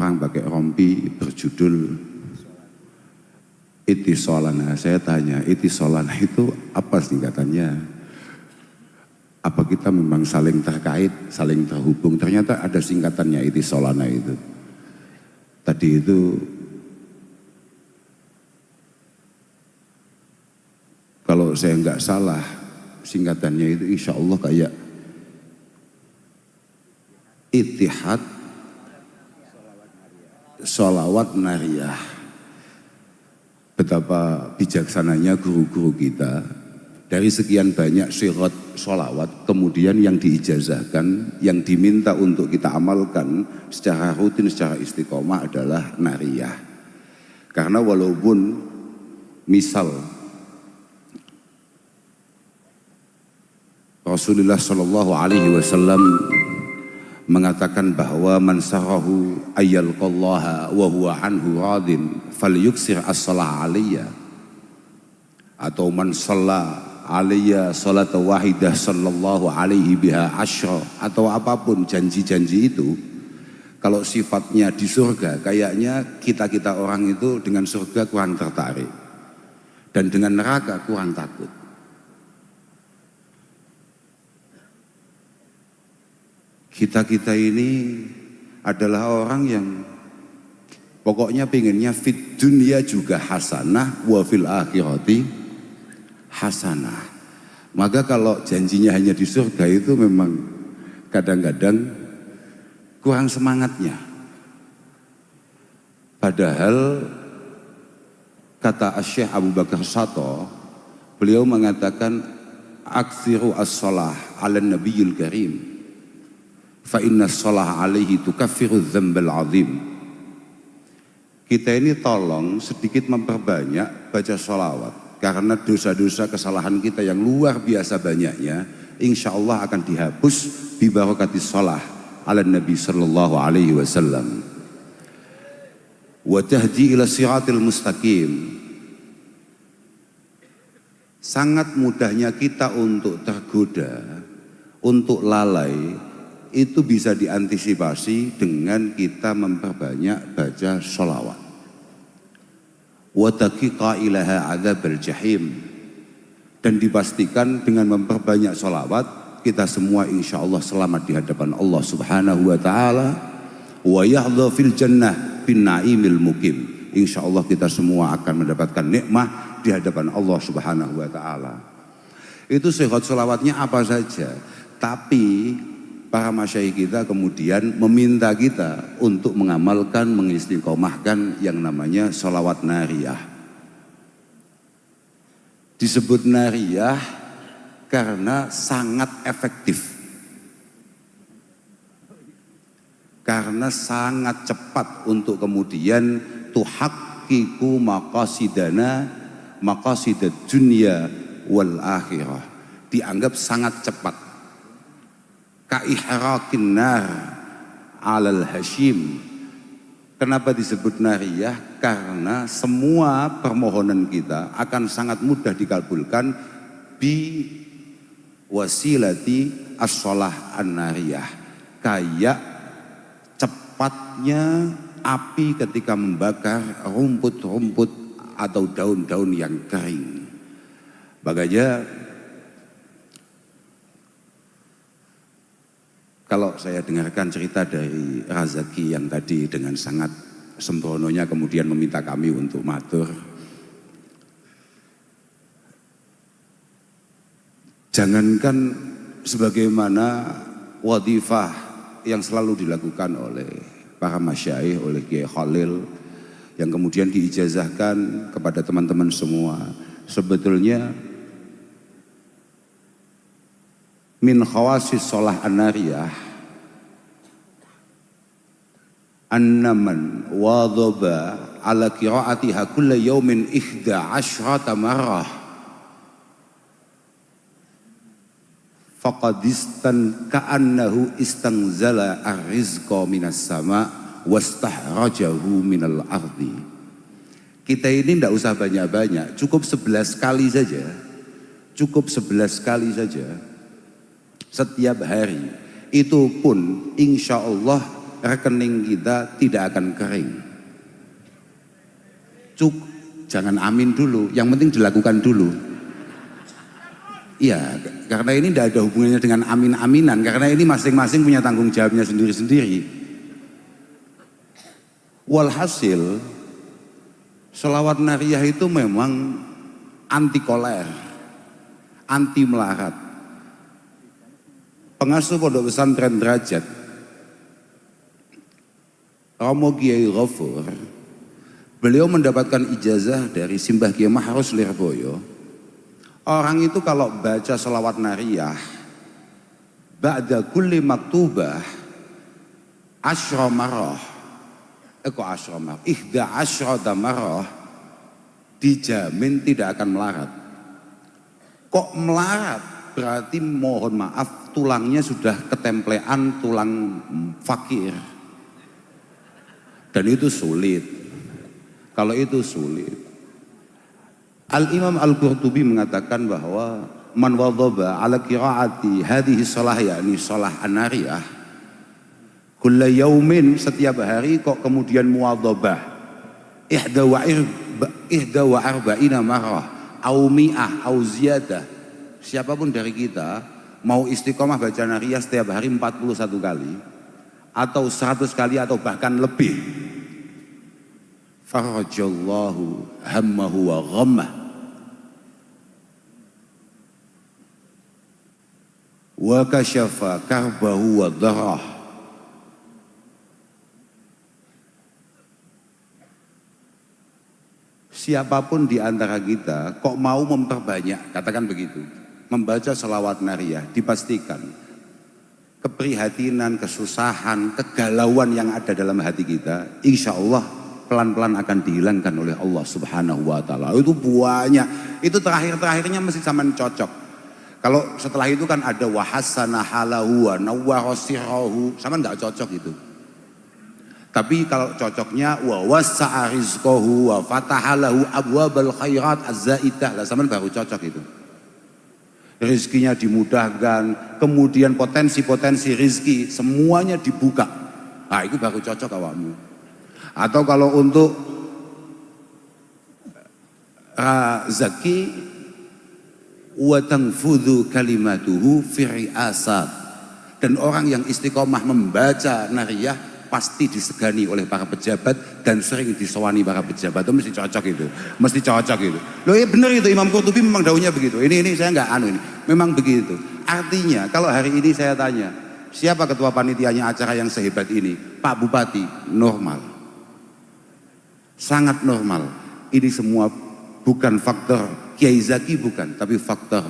orang pakai rompi berjudul Itisolana. Saya tanya, Itisolana itu apa singkatannya? Apa kita memang saling terkait, saling terhubung? Ternyata ada singkatannya Itisolana itu. Tadi itu kalau saya nggak salah singkatannya itu insya Allah kayak Ittihad Sholawat Nariyah. Betapa bijaksananya guru-guru kita, dari sekian banyak syirat sholawat, kemudian yang diijazahkan, yang diminta untuk kita amalkan secara rutin, secara istiqomah adalah nariyah. Karena walaupun misal Rasulullah Shallallahu Alaihi Wasallam mengatakan bahwa man sarahu ayyalqallaha wa huwa anhu radin falyuksir as-salah alaiya, atau man shalla alaiya salata wahidah sallallahu alaihi biha asyra, atau apapun janji-janji itu, kalau sifatnya di surga, kayaknya kita orang itu dengan surga kurang tertarik dan dengan neraka kurang takut. Kita ini adalah orang yang pokoknya pinginnya fit dunia juga hasanah wa fil akhirati hasanah. Maka kalau janjinya hanya di surga itu memang kadang-kadang kurang semangatnya. Padahal kata Syekh Abu Bakar Sato, beliau mengatakan aksiru as-salah ala nabiyil karim fa inna shalah alaihi tukaffiru dzambal azim. Kita ini tolong sedikit memperbanyak baca sholawat, karena dosa-dosa kesalahan kita yang luar biasa banyaknya insya Allah akan dihapus bi barakatis shalah ala nabi sallallahu alaihi wasallam wa tahdi ila siratil mustaqim. Sangat mudahnya kita untuk tergoda, untuk lalai, itu bisa diantisipasi dengan kita memperbanyak baca sholawat. Wa taqiqa ilaha adzabal jahim, dan dipastikan dengan memperbanyak sholawat kita semua insya Allah selamat di hadapan Allah Subhanahu wa Ta'ala. Wa yahdha fil jannah bin naimil mukim. Insya Allah kita semua akan mendapatkan nikmah di hadapan Allah Subhanahu wa Ta'ala. Itu syirat sholawatnya apa saja, tapi para masyayikh kita kemudian meminta kita untuk mengamalkan, mengistiqomahkan yang namanya sholawat nariyah. Disebut nariyah karena sangat efektif, karena sangat cepat untuk kemudian tuhaqqiqu maqasidana maqasidad dunya wal akhirah. Dianggap sangat cepat. Ka'ihraqin nar alal hashim. Kenapa disebut nariyah? Karena semua permohonan kita akan sangat mudah dikabulkan bi wasilati as-shalah an-nariyah. Kayak cepatnya api ketika membakar rumput-rumput atau daun-daun yang kering. Makanya kalau saya dengarkan cerita dari Razaki yang tadi dengan sangat sembrononya kemudian meminta kami untuk matur, jangankan sebagaimana wadifah yang selalu dilakukan oleh para masyayikh, oleh Kiai Khalil, yang kemudian diijazahkan kepada teman-teman semua, sebetulnya min khawasis sholah an-nariyah annaman wadhaba ala qiraatiha kulla yawmin 11 marrah faqadistan ka'annahu istanzala ar-rizqa minas sama wastahrajahu minal ardi. Kita ini tidak usah banyak-banyak, cukup 11 kali saja, cukup 11 kali saja setiap hari, itu pun insya Allah rekening kita tidak akan kering. Jangan amin dulu, yang penting dilakukan dulu. Iya, karena ini tidak ada hubungannya dengan amin-aminan, karena ini masing-masing punya tanggung jawabnya sendiri-sendiri. Walhasil, sholawat nariyah itu memang anti koler, anti melarat. Pengasuh Pondok Pesantren Derajat, Romo Kiai Ghafur, beliau mendapatkan ijazah dari Simbah Kiai Mahrus Lirboyo. Orang itu kalau baca sholawat nariyah ba'da kulli maktubah asyra marrah, ihda asyrata marrah, dijamin tidak akan melarat. Kok melarat? Berarti mohon maaf, tulangnya sudah ketemplean tulang fakir, dan itu sulit. Kalau itu sulit. Al-Imam Al-Qurtubi mengatakan bahwa man wadhaba ala qiraati hadhihi shalah, yakni shalah an-nariyah, kulla yaumin, setiap hari kok kemudian muwadhabah ihda wa arba'ina marrah au mi'ah au ziyadah. Siapapun dari kita mau istiqomah baca nariyah setiap hari 41 kali atau 100 kali atau bahkan lebih, farajallahu hammahu wa ghammah wa kasyafa karbahu wa dharah. Siapapun di antara kita kok mau memperbanyak, katakan begitu, membaca sholawat nariyah, dipastikan keprihatinan, kesusahan, kegalauan yang ada dalam hati kita, insya Allah pelan-pelan akan dihilangkan oleh Allah Subhanahu wa Ta'ala. Itu banyak, itu terakhir-terakhirnya mesti zaman cocok. Kalau setelah itu kan ada wahasana halahu wa nawwara sirrahu, sama nggak cocok itu. Tapi kalau cocoknya wa wassa'a rizqahu wa fatahalahu abwabal khairat az-zaidah, lah sama baru cocok itu. Rizkinya dimudahkan, kemudian potensi-potensi rizki semuanya dibuka. Nah, itu baru cocok awakmu. Atau kalau untuk zaki wa tanfudhu kalimatuhu fi ri'asat, dan orang yang istiqomah membaca nariyah pasti disegani oleh para pejabat dan sering disowani para pejabat. Itu mesti cocok itu, mesti cocok itu. Loh ya benar itu, Imam Qurtubi memang daunnya begitu. Ini saya nggak ini, memang begitu. Artinya kalau hari ini saya tanya, siapa ketua panitianya acara yang sehebat ini? Pak Bupati, normal, sangat normal. Ini semua bukan faktor Kiai Zaki, bukan, tapi faktor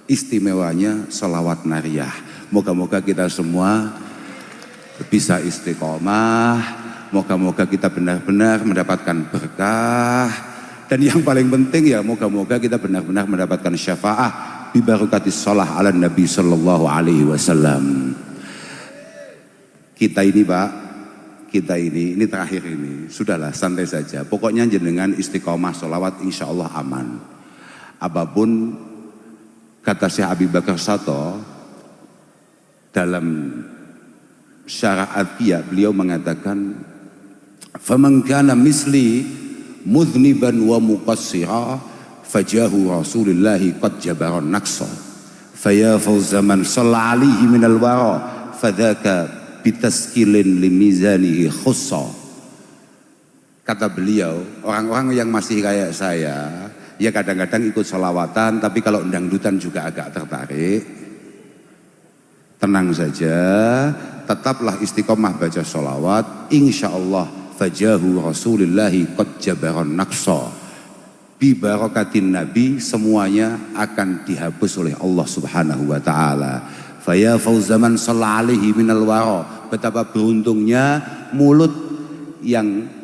istimewanya sholawat nariyah. Moga-moga kita semua bisa istiqomah, moga-moga kita benar-benar mendapatkan berkah, dan yang paling penting ya moga-moga kita benar-benar mendapatkan syafaah bi barakatis shalah ala Nabi sallallahu alaihi wasallam. Kita ini Pak, kita ini terakhir ini, sudahlah santai saja. Pokoknya jenengan istiqomah sholawat insya Allah aman. Apapun kata Syekh Abi Bakar Sato dalam syarah Adhiyah, beliau mengatakan faman kana misli mudhniban wa muqassira fajahu Rasulillahi qad jabaran naqsa faya fawza man shalla alaihi minal wara fadhaka bitaskilin limizanihi khussa. Kata beliau, orang-orang yang masih kayak saya ya kadang-kadang ikut sholawatan, tapi kalau dangdutan juga agak tertarik, tenang saja, tetaplah istiqomah baca sholawat, insya Allah fajahu Rasulillahi qad jabaran naqsa, bi barakatin Nabi semuanya akan dihapus oleh Allah Subhanahu wa Ta'ala. Faya fauzaman shalla alaihi minal wara, betapa beruntungnya mulut yang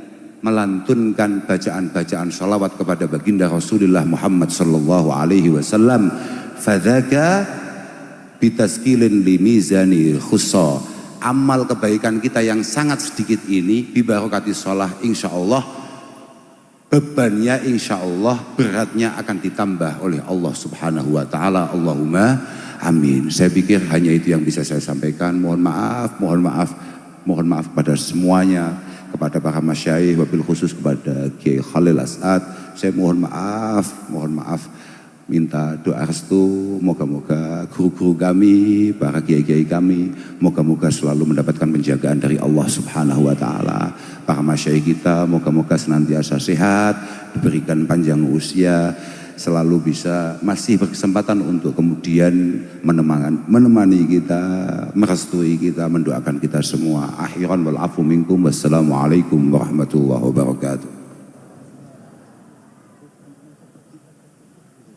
melantunkan bacaan-bacaan sholawat kepada baginda Rasulullah Muhammad sallallahu alaihi wasallam. Fadzaka bitaskilin limizani khussa, amal kebaikan kita yang sangat sedikit ini bi barokati sholah, insya Allah bebannya, insya Allah beratnya akan ditambah oleh Allah Subhanahu wa Ta'ala. Allahumma amin. Saya pikir hanya itu yang bisa saya sampaikan. Mohon maaf Mohon maaf kepada semuanya, kepada para masyayikh, wabil khusus kepada Kiai Khalil As'ad. Saya mohon maaf, minta doa restu, moga-moga guru-guru kami, para kiai-kiai kami, moga-moga selalu mendapatkan penjagaan dari Allah Subhanahu wa taala. Para masyayikh kita moga-moga senantiasa sehat, diberikan panjang usia, selalu bisa masih berkesempatan untuk kemudian menemani kita, merestui kita, mendoakan kita semua. Akhiran wal afu minkum. Wassalamualaikum warahmatullahi wabarakatuh.